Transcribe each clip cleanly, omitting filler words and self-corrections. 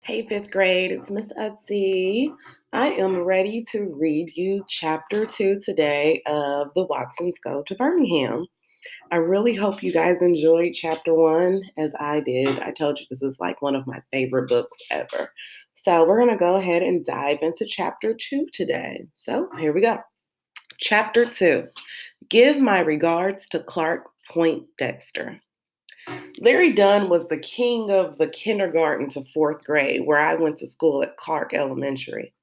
Hey, fifth grade, it's Miss Etsy. I am ready to read you chapter 2 today of The Watsons Go to Birmingham. I really hope you guys enjoyed chapter 1 as I did. I told you this is like one of my favorite books ever. So, we're going to go ahead and dive into chapter 2 today. So, here we go. Chapter 2. Give my regards to Clark Point Dexter. Larry Dunn was the king of the kindergarten to fourth grade, where I went to school at Clark Elementary.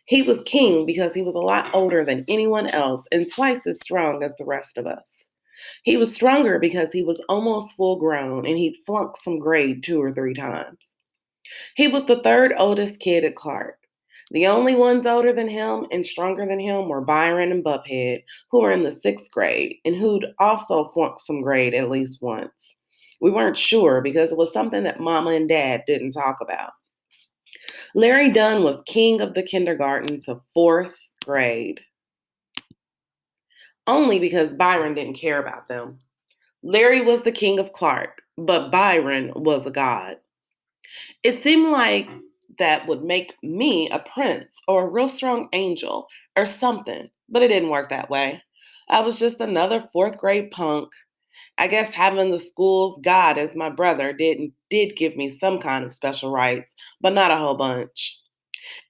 He was king because he was a lot older than anyone else and twice as strong as the rest of us. He was stronger because he was almost full grown and he'd flunked some grade 2 or 3 times. He was the third oldest kid at Clark. The only ones older than him and stronger than him were Byron and Buphead, who were in the 6th grade and who'd also flunked some grade at least once. We weren't sure because it was something that Mama and Dad didn't talk about. Larry Dunn was king of the kindergarten to 4th grade, only because Byron didn't care about them. Larry was the king of Clark, but Byron was a god. It seemed like that would make me a prince or a real strong angel or something, but it didn't work that way. I was just another 4th grade punk. I guess having the school's god as my brother did give me some kind of special rights, but not a whole bunch.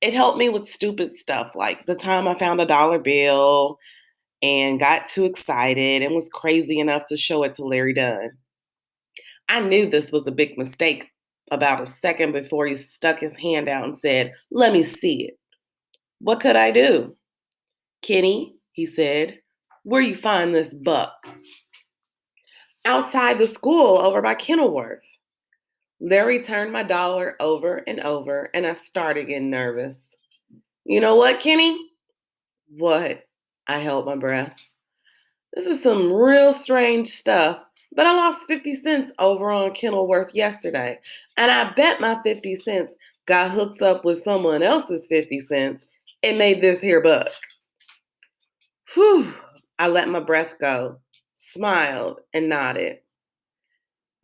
It helped me with stupid stuff like the time I found a dollar bill and got too excited and was crazy enough to show it to Larry Dunn. I knew this was a big mistake about a second before he stuck his hand out and said, "Let me see it." What could I do? "Kenny," he said, "where you find this buck?" "Outside the school over by Kenilworth." Larry turned my dollar over and over, and I started getting nervous. "You know what, Kenny?" "What?" I held my breath. "This is some real strange stuff, but I lost 50 cents over on Kenilworth yesterday, and I bet my 50 cents got hooked up with someone else's 50 cents and made this here buck." Whew, I let my breath go, smiled, and nodded.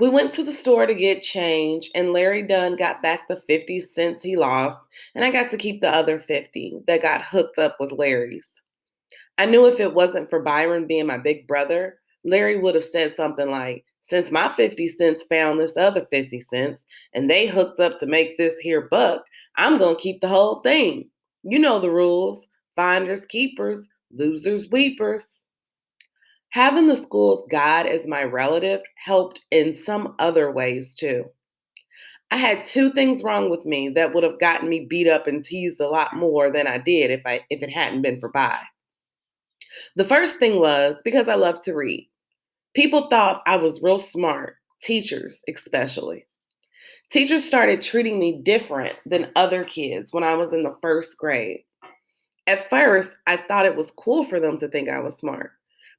We went to the store to get change, and Larry Dunn got back the 50 cents he lost, and I got to keep the other 50 that got hooked up with Larry's. I knew if it wasn't for Byron being my big brother, Larry would have said something like, "Since my 50 cents found this other 50 cents, and they hooked up to make this here buck, I'm going to keep the whole thing. You know the rules: finders keepers, losers weepers." Having the school's guide as my relative helped in some other ways too. I had 2 things wrong with me that would have gotten me beat up and teased a lot more than I did if it hadn't been for Bye. The first thing was because I love to read. People thought I was real smart, teachers especially. Teachers started treating me different than other kids when I was in the 1st grade. At first, I thought it was cool for them to think I was smart,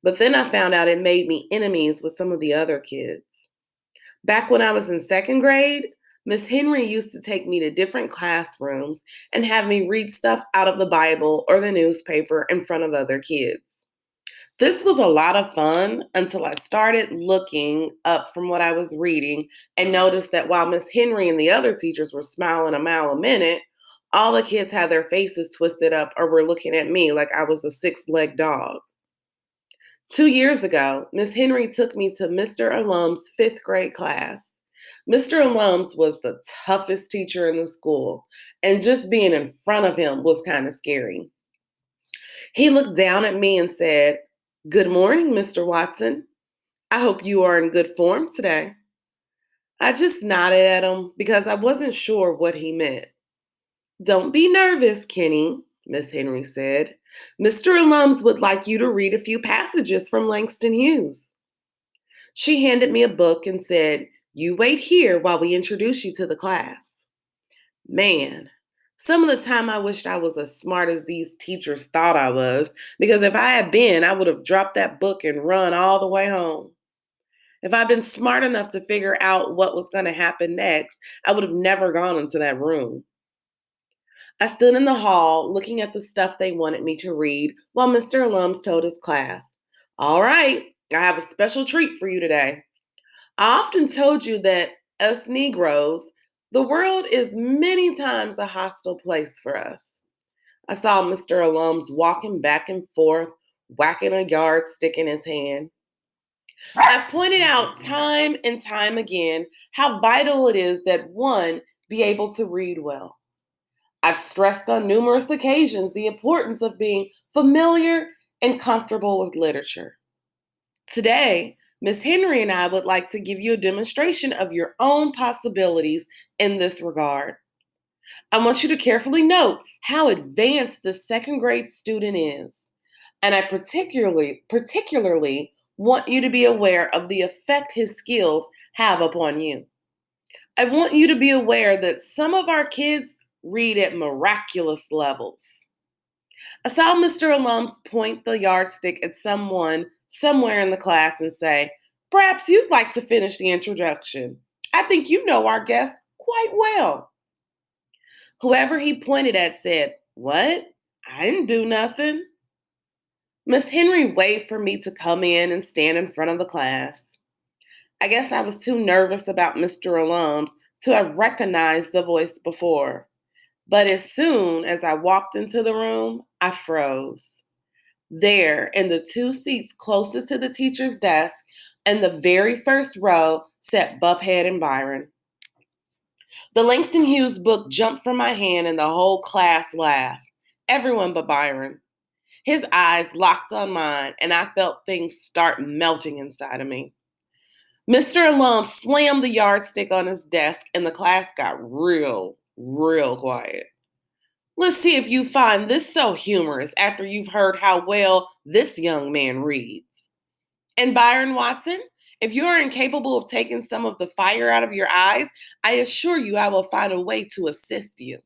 but then I found out it made me enemies with some of the other kids. Back when I was in 2nd grade, Miss Henry used to take me to different classrooms and have me read stuff out of the Bible or the newspaper in front of other kids. This was a lot of fun until I started looking up from what I was reading and noticed that while Miss Henry and the other teachers were smiling a mile a minute, all the kids had their faces twisted up or were looking at me like I was a 6-legged dog. 2 years ago, Miss Henry took me to Mr. Alum's 5th grade class. Mr. Alums was the toughest teacher in the school, and just being in front of him was kind of scary. He looked down at me and said, "Good morning, Mr. Watson. I hope you are in good form today." I just nodded at him because I wasn't sure what he meant. "Don't be nervous, Kenny," Miss Henry said. "Mr. Alums would like you to read a few passages from Langston Hughes." She handed me a book and said, "You wait here while we introduce you to the class." Man, some of the time I wished I was as smart as these teachers thought I was, because if I had been, I would have dropped that book and run all the way home. If I'd been smart enough to figure out what was going to happen next, I would have never gone into that room. I stood in the hall looking at the stuff they wanted me to read while Mr. Alums told his class, "All right, I have a special treat for you today. I often told you that us Negroes, The world is many times a hostile place for us. I saw Mr. Alums walking back and forth, whacking a yardstick in his hand. I've pointed out time and time again how vital it is that one be able to read well. I've stressed on numerous occasions the importance of being familiar and comfortable with literature. Today, Ms. Henry and I would like to give you a demonstration of your own possibilities in this regard. I want you to carefully note how advanced the second grade student is. And I particularly want you to be aware of the effect his skills have upon you. I want you to be aware that some of our kids read at miraculous levels. I saw Mr. Alums point the yardstick at someone somewhere in the class and say, "Perhaps you'd like to finish the introduction. I think you know our guest quite well." Whoever he pointed at said, "What? I didn't do nothing." Miss Henry waved for me to come in and stand in front of the class. I guess I was too nervous about Mr. Alums to have recognized the voice before. But as soon as I walked into the room, I froze. There, in the two seats closest to the teacher's desk, in the very first row, sat Buphead and Byron. The Langston Hughes book jumped from my hand and the whole class laughed. Everyone but Byron. His eyes locked on mine, and I felt things start melting inside of me. Mr. Alum slammed the yardstick on his desk, and the class got real quiet. "Let's see if you find this so humorous after you've heard how well this young man reads. And Byron Watson, if you are incapable of taking some of the fire out of your eyes, I assure you I will find a way to assist you.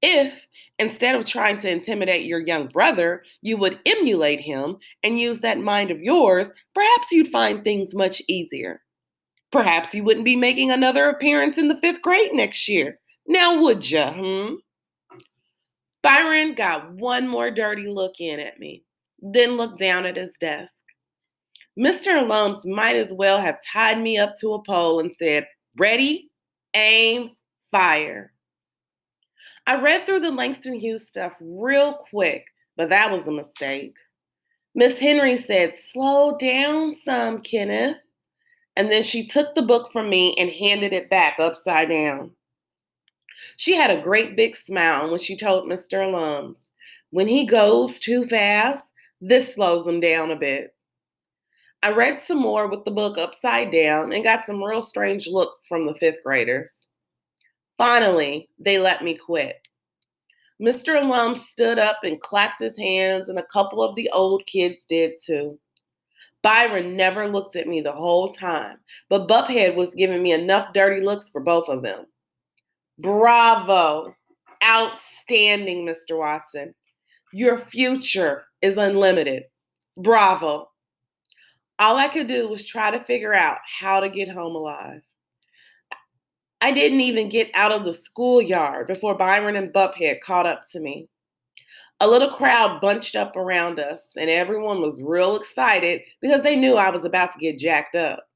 If, instead of trying to intimidate your young brother, you would emulate him and use that mind of yours, perhaps you'd find things much easier. Perhaps you wouldn't be making another appearance in the fifth grade next year. Now, would you, Byron got one more dirty look in at me, then looked down at his desk. Mr. Alums might as well have tied me up to a pole and said, "Ready, aim, fire." I read through the Langston Hughes stuff real quick, but that was a mistake. Miss Henry said, "Slow down some, Kenneth." And then she took the book from me and handed it back upside down. She had a great big smile when she told Mr. Alums, "When he goes too fast, this slows him down a bit." I read some more with the book upside down and got some real strange looks from the fifth graders. Finally, they let me quit. Mr. Alum stood up and clapped his hands, and a couple of the old kids did too. Byron never looked at me the whole time, but Buphead was giving me enough dirty looks for both of them. "Bravo! Outstanding, Mr. Watson. Your future is unlimited. Bravo." All I could do was try to figure out how to get home alive. I didn't even get out of the schoolyard before Byron and Buphead caught up to me. A little crowd bunched up around us, and everyone was real excited because they knew I was about to get jacked up.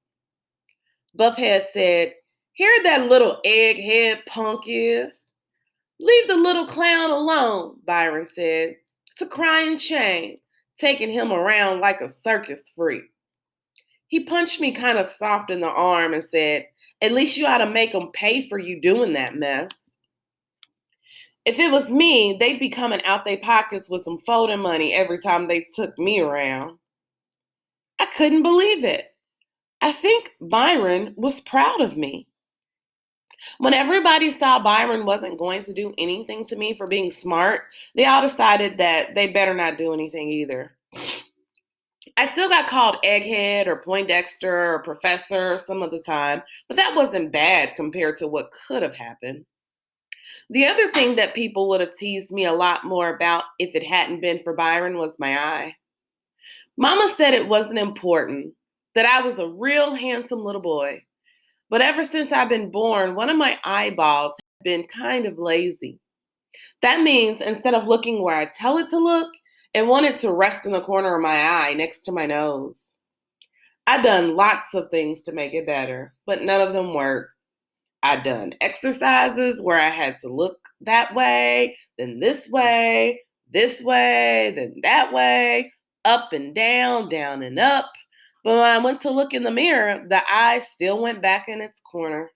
Buphead said, "Here that little egghead punk is." "Leave the little clown alone," Byron said. "It's a crying shame, taking him around like a circus freak." He punched me kind of soft in the arm and said, "At least you ought to make them pay for you doing that mess." If it was me, they'd be coming out their pockets with some folding money every time they took me around. I couldn't believe it. I think Byron was proud of me. When everybody saw Byron wasn't going to do anything to me for being smart, they all decided that they better not do anything either. I still got called egghead or Poindexter or professor some of the time, but that wasn't bad compared to what could have happened. The other thing that people would have teased me a lot more about if it hadn't been for Byron was my eye. Mama said it wasn't important, that I was a real handsome little boy. But ever since I've been born, one of my eyeballs has been kind of lazy. That means instead of looking where I tell it to look, it wanted to rest in the corner of my eye next to my nose. I've done lots of things to make it better, but none of them work. I'd done exercises where I had to look that way, then this way, then that way, up and down and up. But when I went to look in the mirror, the eye still went back in its corner.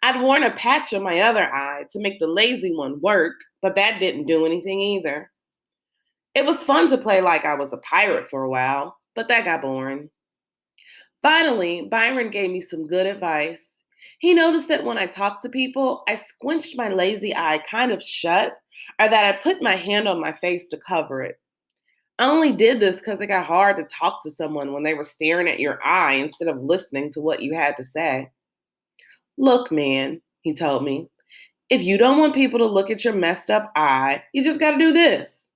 I'd worn a patch on my other eye to make the lazy one work, but that didn't do anything either. It was fun to play like I was a pirate for a while, but that got boring. Finally, Byron gave me some good advice. He noticed that when I talked to people, I squinched my lazy eye kind of shut, or that I put my hand on my face to cover it. I only did this because it got hard to talk to someone when they were staring at your eye instead of listening to what you had to say. Look, man, he told me, if you don't want people to look at your messed up eye, you just got to do this.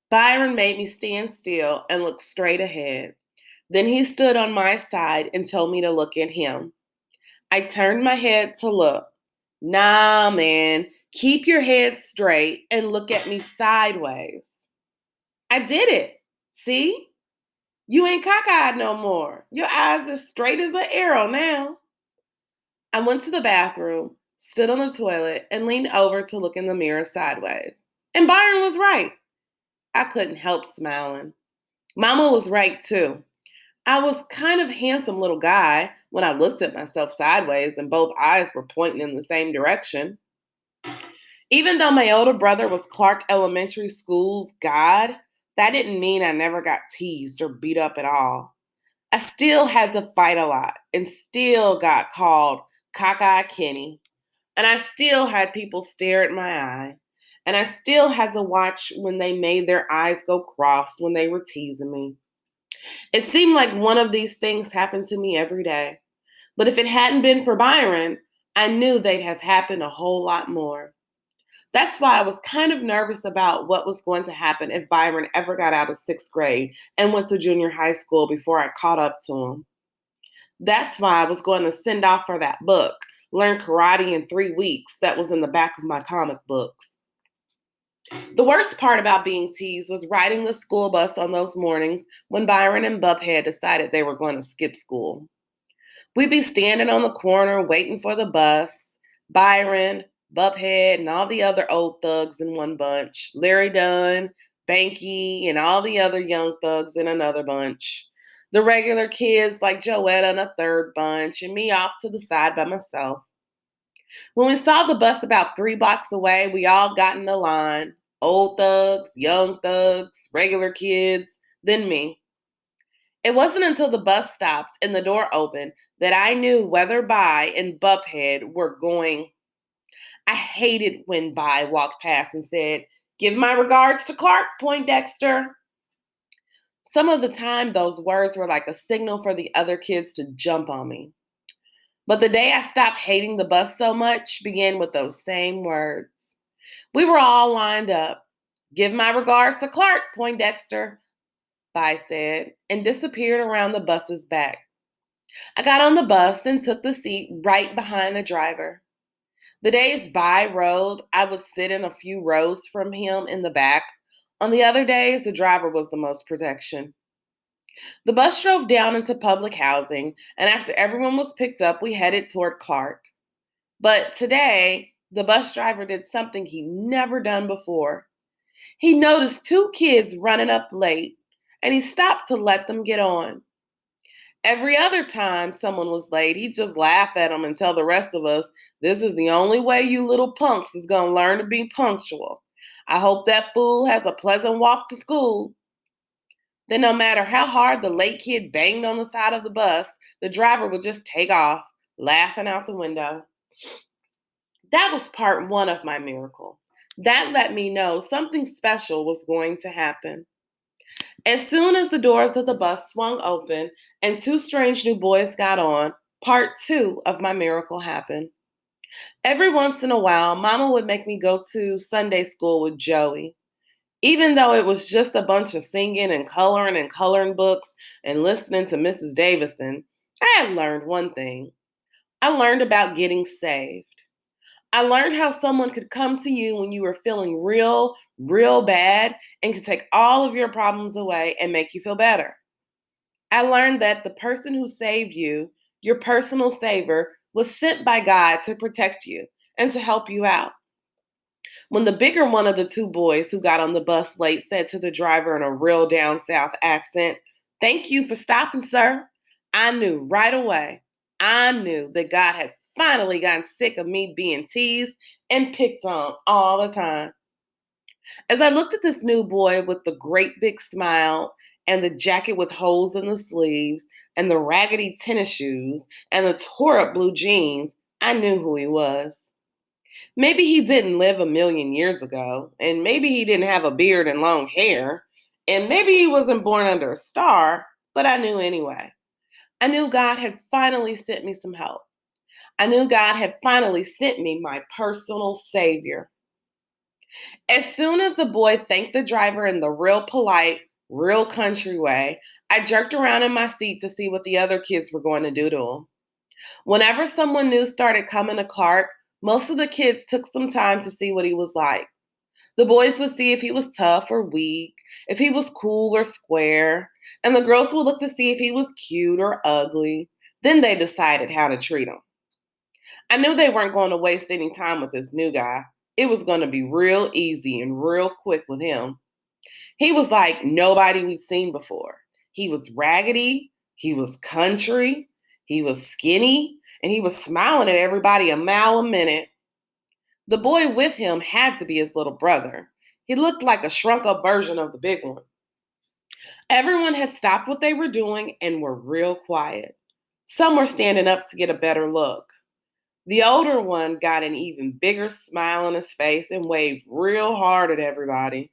Byron made me stand still and look straight ahead. Then he stood on my side and told me to look at him. I turned my head to look. Nah, man, keep your head straight and look at me sideways. I did it. See? You ain't cockeyed no more. Your eyes as straight as an arrow now. I went to the bathroom, stood on the toilet, and leaned over to look in the mirror sideways. And Byron was right. I couldn't help smiling. Mama was right too. I was kind of handsome little guy when I looked at myself sideways and both eyes were pointing in the same direction. Even though my older brother was Clark Elementary School's God, that didn't mean I never got teased or beat up at all. I still had to fight a lot and still got called Cockeye Kenny. And I still had people stare at my eye. And I still had to watch when they made their eyes go cross when they were teasing me. It seemed like one of these things happened to me every day. But if it hadn't been for Byron, I knew they'd have happened a whole lot more. That's why I was kind of nervous about what was going to happen if Byron ever got out of sixth grade and went to junior high school before I caught up to him. That's why I was going to send off for that book, Learn Karate in 3 Weeks, that was in the back of my comic books. The worst part about being teased was riding the school bus on those mornings when Byron and Bubhead decided they were going to skip school. We'd be standing on the corner waiting for the bus. Byron, Bubhead, and all the other old thugs in one bunch. Larry Dunn, Banky, and all the other young thugs in another bunch. The regular kids like Joetta in a third bunch, and me off to the side by myself. When we saw the bus about 3 blocks away, we all got in the line. Old thugs, young thugs, regular kids, then me. It wasn't until the bus stopped and the door opened that I knew whether Bai and Bubhead were going. I hated when Bai walked past and said, "Give my regards to Clark, Poindexter." Some of the time, those words were like a signal for the other kids to jump on me. But the day I stopped hating the bus so much began with those same words. We were all lined up. "Give my regards to Clark, Poindexter," Bai said, and disappeared around the bus's back. I got on the bus and took the seat right behind the driver. The days Bai rode, I would sit in a few rows from him in the back. On the other days, the driver was the most protection. The bus drove down into public housing, and after everyone was picked up, we headed toward Clark. But today, the bus driver did something he never done before. He noticed 2 kids running up late, and he stopped to let them get on. Every other time someone was late, he'd just laugh at them and tell the rest of us, "This is the only way you little punks is going to learn to be punctual. I hope that fool has a pleasant walk to school." Then, no matter how hard the late kid banged on the side of the bus, the driver would just take off, laughing out the window. That was part 1 of my miracle. That let me know something special was going to happen. As soon as the doors of the bus swung open and 2 strange new boys got on, part 2 of my miracle happened. Every once in a while, Mama would make me go to Sunday school with Joey. Even though it was just a bunch of singing and coloring books and listening to Mrs. Davison, I had learned one thing. I learned about getting saved. I learned how someone could come to you when you were feeling real bad and could take all of your problems away and make you feel better. I learned that the person who saved you, your personal savior, was sent by God to protect you and to help you out. When the bigger one of the two boys who got on the bus late said to the driver in a real down south accent, "Thank you for stopping, sir," I knew right away. I knew that God had finally gotten sick of me being teased and picked on all the time. As I looked at this new boy with the great big smile and the jacket with holes in the sleeves and the raggedy tennis shoes and the tore up blue jeans, I knew who he was. Maybe he didn't live a million years ago, and maybe he didn't have a beard and long hair, and maybe he wasn't born under a star, but I knew anyway. I knew God had finally sent me some help. I knew God had finally sent me my personal savior. As soon as the boy thanked the driver in the real polite, real country way, I jerked around in my seat to see what the other kids were going to do to him. Whenever someone new started coming to Clark, most of the kids took some time to see what he was like. The boys would see if he was tough or weak, if he was cool or square, and the girls would look to see if he was cute or ugly. Then they decided how to treat him. I knew they weren't going to waste any time with this new guy. It was going to be real easy and real quick with him. He was like nobody we'd seen before. He was raggedy, he was country, he was skinny, and he was smiling at everybody a mile a minute. The boy with him had to be his little brother. He looked like a shrunk up version of the big one. Everyone had stopped what they were doing and were real quiet. Some were standing up to get a better look. The older one got an even bigger smile on his face and waved real hard at everybody.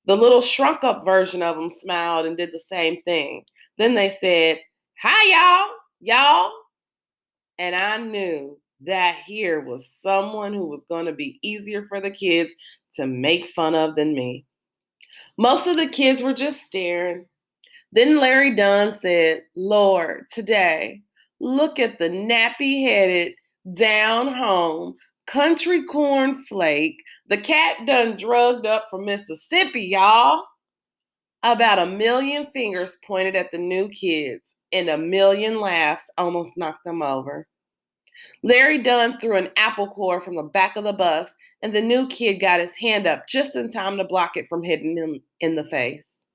The little shrunk up version of him smiled and did the same thing. Then they said, "Hi, y'all." And I knew that here was someone who was going to be easier for the kids to make fun of than me. Most of the kids were just staring. Then Larry Dunn said, "Lord, today, look at the nappy headed, down home, country corn flake. The cat done drugged up from Mississippi, y'all." About a million fingers pointed at the new kids, and a million laughs almost knocked them over. Larry Dunn threw an apple core from the back of the bus, and the new kid got his hand up just in time to block it from hitting him in the face.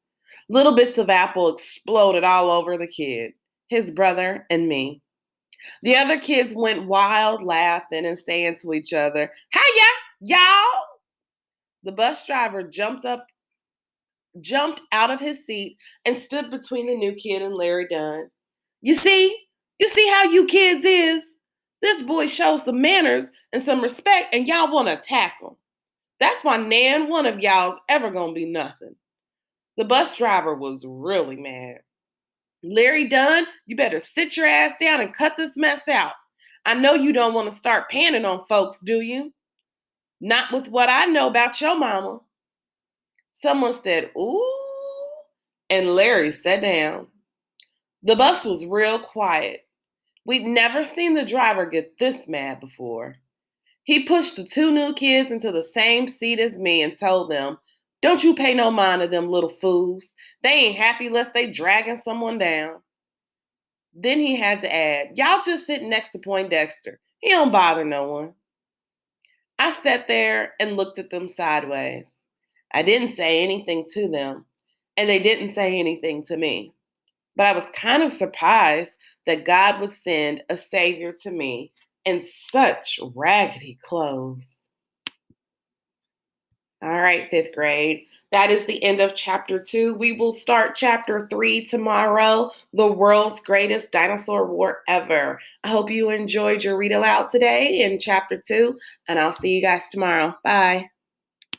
Little bits of apple exploded all over the kid, his brother, and me. The other kids went wild, laughing and saying to each other, "Hiya, y'all!" The bus driver jumped out of his seat and stood between the new kid and Larry Dunn. You see? You see how you kids is? This boy shows some manners and some respect, and y'all want to attack him. That's why nan one of y'all's ever gonna be nothing. The bus driver was really mad. "Larry Dunn, you better sit your ass down and cut this mess out. I know you don't want to start panning on folks, do you? Not with what I know about your mama." Someone said, "Ooh," and Larry sat down. The bus was real quiet. We'd never seen the driver get this mad before. He pushed the two new kids into the same seat as me and told them, "Don't you pay no mind to them little fools. They ain't happy lest they dragging someone down." Then he had to add, "Y'all just sit next to Poindexter. He don't bother no one." I sat there and looked at them sideways. I didn't say anything to them, and they didn't say anything to me. But I was kind of surprised that God would send a savior to me in such raggedy clothes. All right, fifth grade. That is the end of chapter 2. We will start chapter 3 tomorrow, the world's greatest dinosaur war ever. I hope you enjoyed your read aloud today in chapter 2, and I'll see you guys tomorrow. Bye.